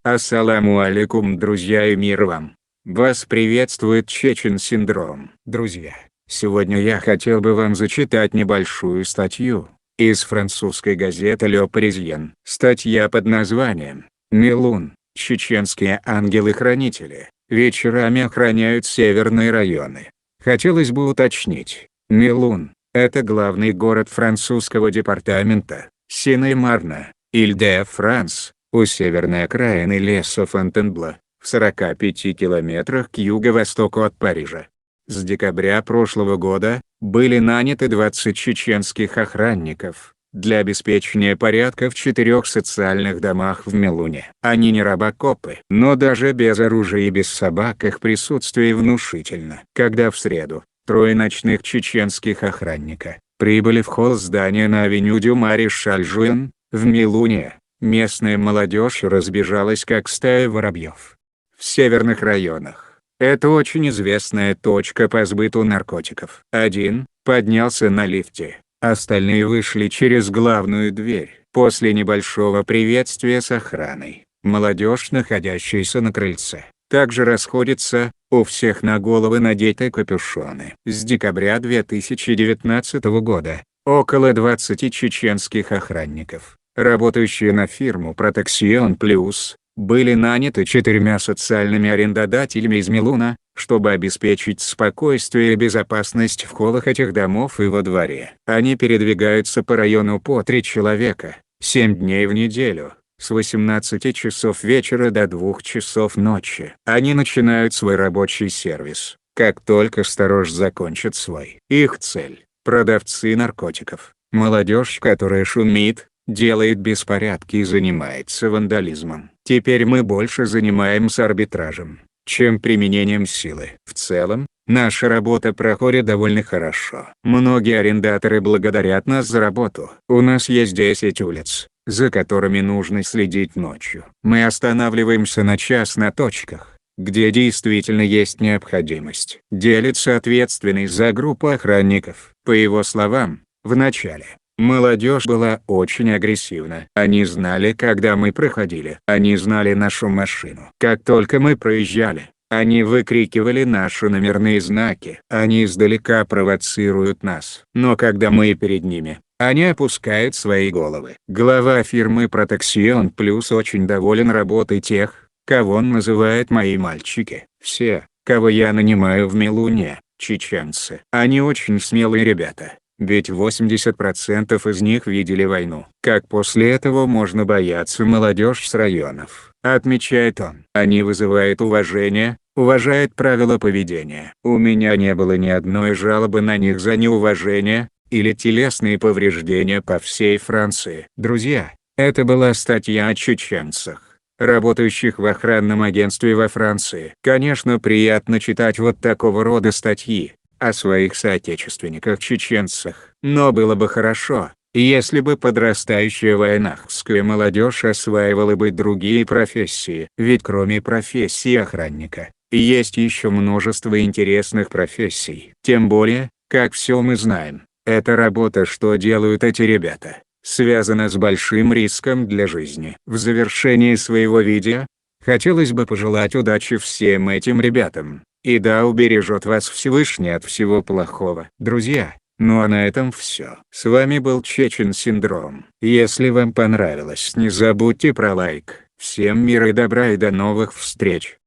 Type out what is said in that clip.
Ассаламу алейкум, друзья, и мир вам! Вас приветствует Чечен Синдром. Друзья, сегодня я хотел бы вам зачитать небольшую статью из французской газеты Le Parisien. Статья под названием «Мелун. Чеченские ангелы-хранители вечерами охраняют северные районы». Хотелось бы уточнить, Мелун – это главный город французского департамента Сене-и-Марне, Иль-де-Франс, у северной окраины леса Фонтенбло, в 45 километрах к юго-востоку от Парижа. С декабря прошлого года были наняты 20 чеченских охранников для обеспечения порядка в 4 социальных домах в Мелуне. Они не робокопы, но даже без оружия и без собак их присутствие внушительно. Когда в среду 3 ночных чеченских охранника прибыли в холл здания на авеню дю Маришаль-Жуэн, в Мелуне, местная молодежь разбежалась как стая воробьев. В северных районах это очень известная точка по сбыту наркотиков. Один поднялся на лифте, остальные вышли через главную дверь. После небольшого приветствия с охраной, молодежь, находящаяся на крыльце, также расходится, у всех на головы надеты капюшоны. С декабря 2019 года около 20 чеченских охранников, работающие на фирму Protection Plus, были наняты 4 социальными арендодателями из Мелуна, чтобы обеспечить спокойствие и безопасность в холлах этих домов и во дворе. Они передвигаются по району по 3 человека, 7 дней в неделю, с 18 часов вечера до 2 часов ночи. Они начинают свой рабочий сервис, как только сторож закончит свой. Их цель – продавцы наркотиков, молодежь, которая шумит, делает беспорядки и занимается вандализмом. Теперь мы больше занимаемся арбитражем, чем применением силы. В целом, наша работа проходит довольно хорошо. Многие арендаторы благодарят нас за работу. У нас есть 10 улиц, за которыми нужно следить ночью. Мы останавливаемся на час на точках, где действительно есть необходимость. Делится ответственный за группу охранников. По его словам, в начале молодежь была очень агрессивна. Они знали, когда мы проходили. Они знали нашу машину. Как только мы проезжали, они выкрикивали наши номерные знаки. Они издалека провоцируют нас. Но когда мы перед ними, они опускают свои головы. Глава фирмы Protection Plus очень доволен работой тех, кого он называет «мои мальчики». Все, кого я нанимаю в Мелуне, чеченцы. Они очень смелые ребята. Ведь 80% из них видели войну. Как после этого можно бояться молодежь с районов, отмечает он. Они вызывают уважение, уважают правила поведения. У меня не было ни одной жалобы на них за неуважение или телесные повреждения по всей Франции. Друзья, это была статья о чеченцах, работающих в охранном агентстве во Франции. Конечно, приятно читать вот такого рода статьи о своих соотечественниках-чеченцах. Но было бы хорошо, если бы подрастающая войнахская молодежь осваивала бы другие профессии. Ведь кроме профессии охранника, есть еще множество интересных профессий. Тем более, как все мы знаем, эта работа, что делают эти ребята, связана с большим риском для жизни. В завершении своего видео хотелось бы пожелать удачи всем этим ребятам. И да убережет вас Всевышний от всего плохого. Друзья, ну а на этом все. С вами был Чечен Синдром. Если вам понравилось, не забудьте про лайк. Всем мира и добра и до новых встреч.